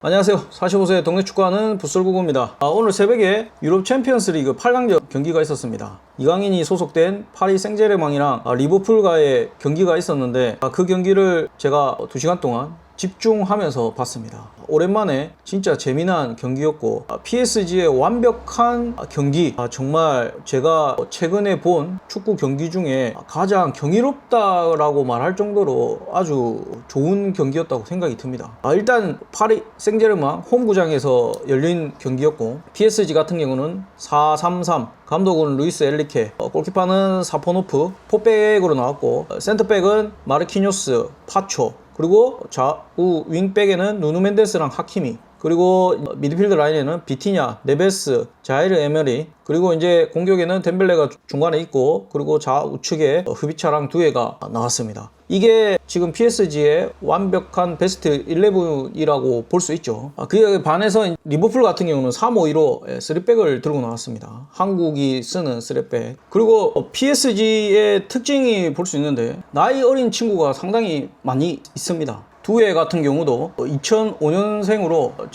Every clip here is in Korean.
안녕하세요. 45세 동네 축구하는 풋솔구구입니다. 오늘 새벽에 유럽 챔피언스 리그 8강전 경기가 있었습니다. 이강인이 소속된 파리 생제르맹이랑 리버풀과의 경기가 있었는데 그 경기를 제가 2시간 동안 집중하면서 봤습니다. 오랜만에 진짜 재미난 경기였고 PSG의 완벽한 경기, 정말 제가 최근에 본 축구 경기 중에 가장 경이롭다라고 말할 정도로 아주 좋은 경기였다고 생각이 듭니다. 일단 파리 생제르맹 홈구장에서 열린 경기였고 PSG 같은 경우는 4-3-3, 감독은 루이스 엘리케, 골키퍼는 사포노프, 포백으로 나왔고 센터백은 마르키뇨스, 파초, 그리고 좌우 윙백에는 누누 멘데스랑 하키미, 그리고 미드필드 라인에는 비티냐, 네베스, 자이르 에메리, 그리고 이제 공격에는 덴벨레가 중간에 있고, 그리고 좌우측에 흐비차랑 두에가 나왔습니다. 이게 지금 PSG의 완벽한 베스트 11이라고 볼 수 있죠. 그에 반해서 리버풀 같은 경우는 3-5-2로 3백을 들고 나왔습니다. 한국이 쓰는 3백. 그리고 PSG의 특징이 볼 수 있는데 나이 어린 친구가 상당히 많이 있습니다. 두에 같은 경우도 2005년생으로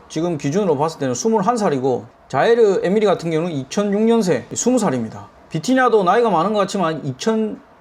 지금 기준으로 봤을 때는 21살이고, 자이르 에미리 같은 경우는 2006년생 20살입니다. 비티냐도 나이가 많은 것 같지만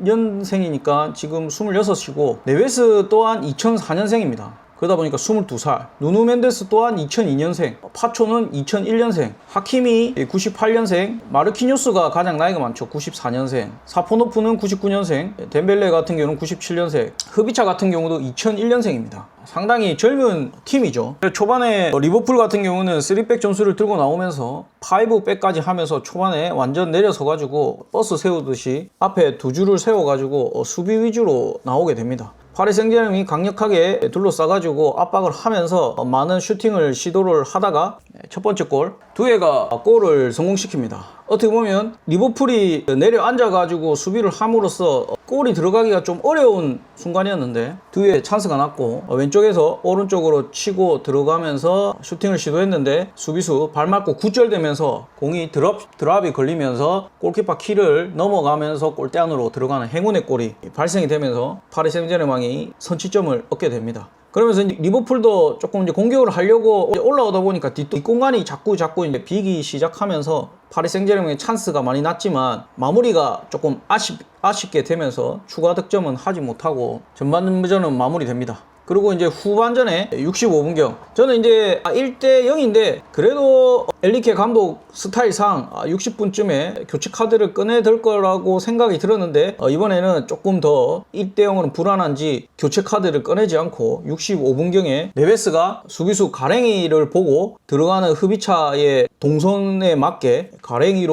2000년생이니까 지금 26이고, 네베스 또한 2004년생입니다. 그러다 보니까 22살. 누누 멘데스 또한 2002년생, 파초는 2001년생, 하키미 98년생, 마르키뇨스가 가장 나이가 많죠. 94년생, 사포노프는 99년생, 덴벨레 같은 경우는 97년생, 흐비차 같은 경우도 2001년생입니다. 상당히 젊은 팀이죠. 초반에 리버풀 같은 경우는 3백 전술을 들고 나오면서 5백까지 하면서 초반에 완전 내려서 가지고 버스 세우듯이 앞에 두 줄을 세워 가지고 수비 위주로 나오게 됩니다. 파리 생제르맹이 강력하게 둘러싸가지고 압박을 하면서 많은 슈팅을 시도를 하다가 첫 번째 골, 두에가 골을 성공시킵니다. 어떻게 보면 리버풀이 내려앉아가지고 수비를 함으로써 골이 들어가기가 좀 어려운 순간이었는데 두에 찬스가 났고, 왼쪽에서 오른쪽으로 치고 들어가면서 슈팅을 시도했는데 수비수 발 맞고 굴절되면서 공이 드랍이 걸리면서 골키퍼 키를 넘어가면서 골대 안으로 들어가는 행운의 골이 발생이 되면서 파리 생제르맹이 선취점을 얻게 됩니다. 그러면서 리버풀도 조금 이제 공격을 하려고 올라오다 보니까 뒷공간이 자꾸 이제 비기 시작하면서 파리 생제르맹의 찬스가 많이 났지만 마무리가 조금 아쉽게 되면서 추가 득점은 하지 못하고 전반전은 마무리됩니다. 그리고 이제 후반전에 65분경 저는 이제 1-0인데 그래도 엘리케 감독 스타일상 60분쯤에 교체 카드를 꺼내들 거라고 생각이 들었는데 이번에는 조금 더 1-0으로 불안한지 교체 카드를 꺼내지 않고 65분경에 네베스가 수비수 가랭이를 보고 들어가는 흐비차의 동선에 맞게 가랭이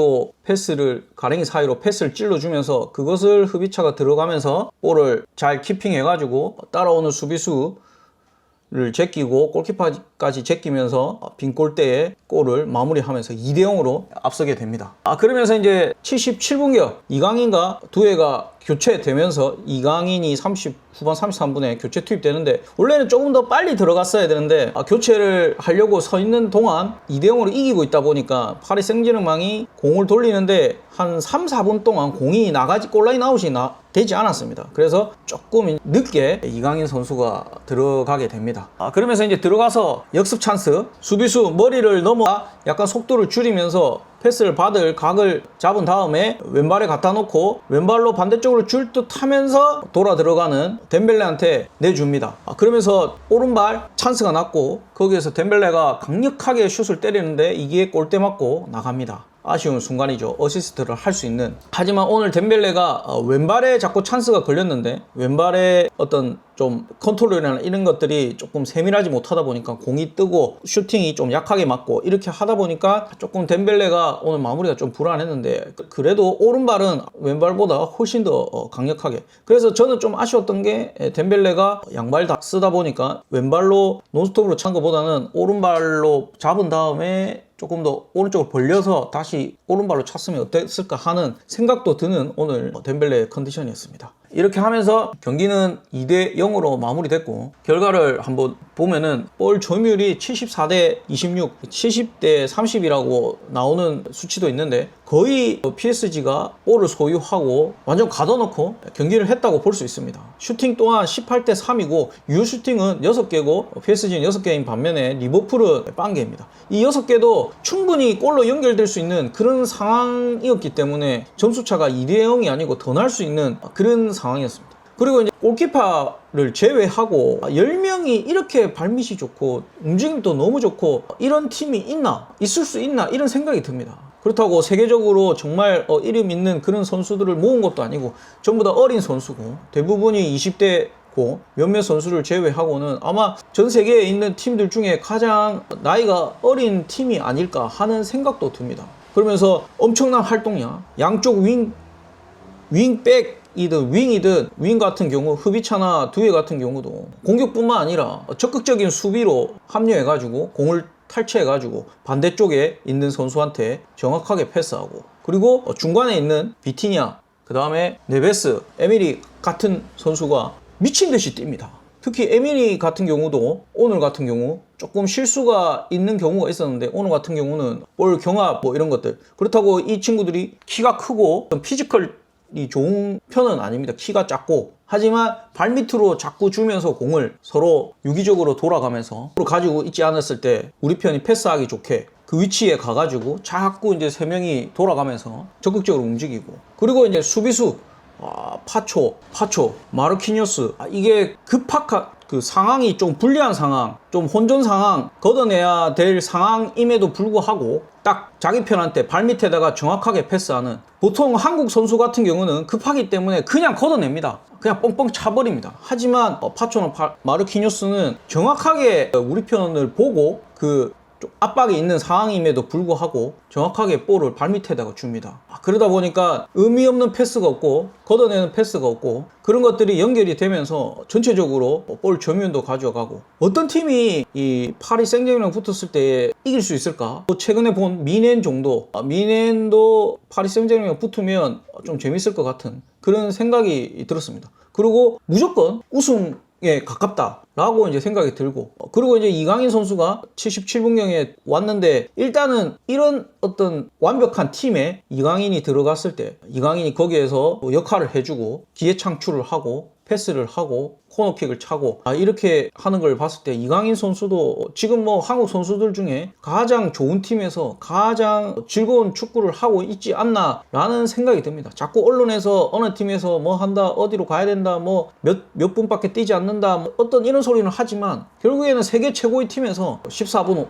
사이로 패스를 찔러주면서 그것을 흐비차가 들어가면서 볼을 잘 키핑해가지고 따라오는 수비수를 제끼고 골키퍼까지 제끼면서 빈 골대에 골을 마무리하면서 2-0으로 앞서게 됩니다. 그러면서 이제 77분경 이강인과 두에가 교체되면서 이강인이 후반 33분에 교체 투입되는데 원래는 조금 더 빨리 들어갔어야 되는데 교체를 하려고 서 있는 동안 2-0으로 이기고 있다 보니까 파리 생제르맹이 공을 돌리는데 한 3-4분 동안 공이 골라인 아웃이 되지 않았습니다. 그래서 조금 늦게 이강인 선수가 들어가게 됩니다. 그러면서 이제 들어가서 역습 찬스, 수비수 머리를 넘어가 약간 속도를 줄이면서 패스를 받을 각을 잡은 다음에 왼발에 갖다 놓고 왼발로 반대쪽으로 줄 듯 하면서 돌아 들어가는 덴벨레한테 내줍니다. 그러면서 오른발 찬스가 났고 거기에서 덴벨레가 강력하게 슛을 때리는데 이게 골대 맞고 나갑니다. 아쉬운 순간이죠. 어시스트를 할 수 있는. 하지만 오늘 덴벨레가 왼발에 자꾸 찬스가 걸렸는데 왼발에 어떤 좀 컨트롤이나 이런 것들이 조금 세밀하지 못하다 보니까 공이 뜨고 슈팅이 좀 약하게 맞고 이렇게 하다 보니까 조금 덴벨레가 오늘 마무리가 좀 불안했는데 그래도 오른발은 왼발보다 훨씬 더 강력하게. 그래서 저는 좀 아쉬웠던 게 덴벨레가 양발 다 쓰다 보니까 왼발로 논스톱으로 찬 것보다는 오른발로 잡은 다음에 조금 더 오른쪽으로 벌려서 다시 오른발로 찼으면 어땠을까 하는 생각도 드는 오늘 덴벨레의 컨디션이었습니다. 이렇게 하면서 경기는 2대 0으로 마무리됐고, 결과를 한번 보면은 볼 점유율이 74대 26, 70대 30이라고 나오는 수치도 있는데, 거의 PSG가 볼을 소유하고 완전 가둬놓고 경기를 했다고 볼 수 있습니다. 슈팅 또한 18대 3이고 유슈팅은 6개고 PSG는 6개인 반면에 리버풀은 0개입니다. 이 6개도 충분히 골로 연결될 수 있는 그런 상황이었기 때문에 점수차가 2대 0이 아니고 더 날 수 있는 그런 상황이었습니다. 그리고 이제 골키퍼를 제외하고 10명이 이렇게 발밑이 좋고 움직임도 너무 좋고 이런 팀이 있을 수 있나 이런 생각이 듭니다. 그렇다고 세계적으로 정말 이름 있는 그런 선수들을 모은 것도 아니고 전부 다 어린 선수고 대부분이 20대고 몇몇 선수를 제외하고는 아마 전 세계에 있는 팀들 중에 가장 나이가 어린 팀이 아닐까 하는 생각도 듭니다. 그러면서 엄청난 활동량, 양쪽 윙백이든 윙이든 윙 같은 경우 흐비차나 두에 같은 경우도 공격뿐만 아니라 적극적인 수비로 합류해가지고 공을 탈취해가지고 반대쪽에 있는 선수한테 정확하게 패스하고, 그리고 중간에 있는 비티냐, 그 다음에 네베스, 에미리 같은 선수가 미친듯이 뜁니다. 특히 에미리 같은 경우도 오늘 같은 경우 조금 실수가 있는 경우가 있었는데, 오늘 같은 경우는 볼 경합 이런 것들, 그렇다고 이 친구들이 키가 크고 피지컬이 좋은 편은 아닙니다. 키가 작고. 하지만 발밑으로 자꾸 주면서 공을 서로 유기적으로 돌아가면서 가지고 있지 않았을 때 우리 편이 패스하기 좋게 그 위치에 가가지고 자꾸 이제 3명이 돌아가면서 적극적으로 움직이고, 그리고 이제 수비수 파초, 마르키뉴스, 이게 그 상황이 좀 불리한 상황, 좀 혼전 상황, 걷어내야 될 상황임에도 불구하고 딱 자기 편한테 발밑에다가 정확하게 패스하는, 보통 한국 선수 같은 경우는 급하기 때문에 그냥 걷어냅니다. 그냥 뻥뻥 차버립니다. 하지만 파초나 마르키뉴스는 정확하게 우리 편을 보고 그 압박이 있는 상황임에도 불구하고 정확하게 볼을 발밑에다가 줍니다. 그러다 보니까 의미 없는 패스가 없고 걷어내는 패스가 없고 그런 것들이 연결이 되면서 전체적으로 볼 점유율도 가져가고, 어떤 팀이 이 파리 생제르맹이랑 붙었을 때 이길 수 있을까? 최근에 본 미넨도 파리 생제르맹이랑 붙으면 좀 재밌을 것 같은 그런 생각이 들었습니다. 그리고 무조건 우승에 가깝다라고 이제 생각이 들고, 그리고 이제 이강인 선수가 77분경에 왔는데, 일단은 이런 어떤 완벽한 팀에 이강인이 들어갔을 때 이강인이 거기에서 역할을 해주고 기회 창출을 하고 패스를 하고 코너킥을 차고 이렇게 하는 걸 봤을 때 이강인 선수도 지금 한국 선수들 중에 가장 좋은 팀에서 가장 즐거운 축구를 하고 있지 않나 라는 생각이 듭니다. 자꾸 언론에서 어느 팀에서 뭐 한다, 어디로 가야 된다, 몇 분밖에 뛰지 않는다, 어떤 이런 소리는 하지만 결국에는 세계 최고의 팀에서 14분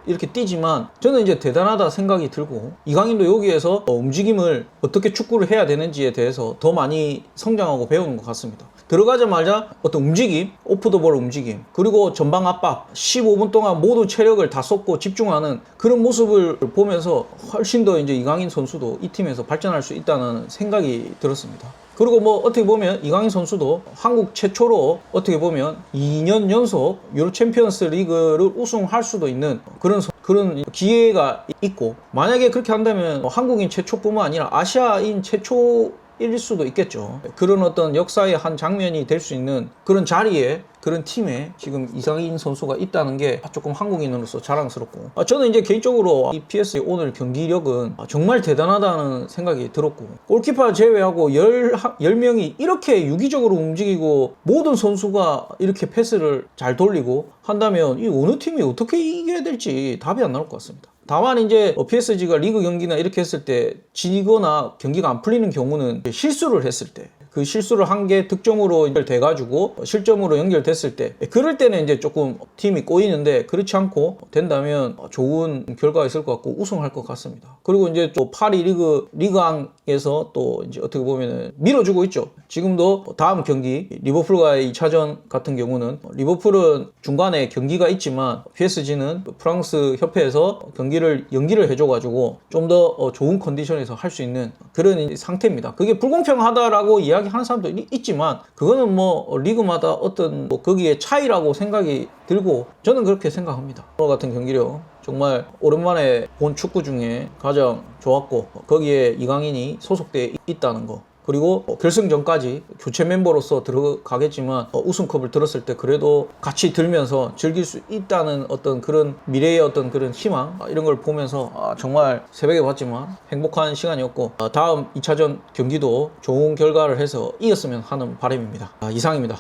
이렇게 뛰지만 저는 이제 대단하다 생각이 들고, 이강인도 여기에서 움직임을 어떻게 축구를 해야 되는지에 대해서 더 많이 성장하고 배우는 것 같습니다. 들어가자마자 어떤 움직임, 오프 더 볼 움직임, 그리고 전방 압박, 15분 동안 모든 체력을 다 쏟고 집중하는 그런 모습을 보면서 훨씬 더 이제 이강인 선수도 이 팀에서 발전할 수 있다는 생각이 들었습니다. 그리고 어떻게 보면 이강인 선수도 한국 최초로 어떻게 보면 2년 연속 유럽 챔피언스 리그를 우승할 수도 있는 그런 기회가 있고, 만약에 그렇게 한다면 한국인 최초뿐만 아니라 아시아인 최초일 수도 있겠죠. 그런 어떤 역사의 한 장면이 될 수 있는 그런 자리에, 그런 팀에 지금 이강인 선수가 있다는 게 조금 한국인으로서 자랑스럽고, 저는 이제 개인적으로 이 PS의 오늘 경기력은 정말 대단하다는 생각이 들었고, 골키퍼 제외하고 10명이 이렇게 유기적으로 움직이고 모든 선수가 이렇게 패스를 잘 돌리고 한다면 이 어느 팀이 어떻게 이겨야 될지 답이 안 나올 것 같습니다. 다만 이제 PSG가 리그 경기나 이렇게 했을 때 지거나 경기가 안 풀리는 경우는 실수를 했을 때, 그 실수를 한 게 득점으로 연결돼가지고 실점으로 연결됐을 때, 그럴 때는 이제 조금 팀이 꼬이는데, 그렇지 않고 된다면 좋은 결과가 있을 것 같고 우승할 것 같습니다. 그리고 이제 또 파리 리그왕에서 또 이제 어떻게 보면은 밀어주고 있죠. 지금도 다음 경기 리버풀과의 2차전 같은 경우는 리버풀은 중간에 경기가 있지만 PSG는 프랑스 협회에서 경기를 연기를 해줘가지고 좀 더 좋은 컨디션에서 할 수 있는 그런 상태입니다. 그게 불공평하다라고 이야기하는 사람도 있지만 그거는 리그마다 어떤 거기에 차이라고 생각이 들고, 저는 그렇게 생각합니다. 오늘 같은 경기력 정말 오랜만에 본 축구 중에 가장 좋았고, 거기에 이강인이 소속돼 있다는 거, 그리고 결승전까지 교체 멤버로서 들어가겠지만 우승컵을 들었을 때 그래도 같이 들면서 즐길 수 있다는 어떤 그런 미래의 어떤 그런 희망 이런 걸 보면서 정말 새벽에 봤지만 행복한 시간이었고 다음 2차전 경기도 좋은 결과를 해서 이겼으면 하는 바람입니다. 이상입니다.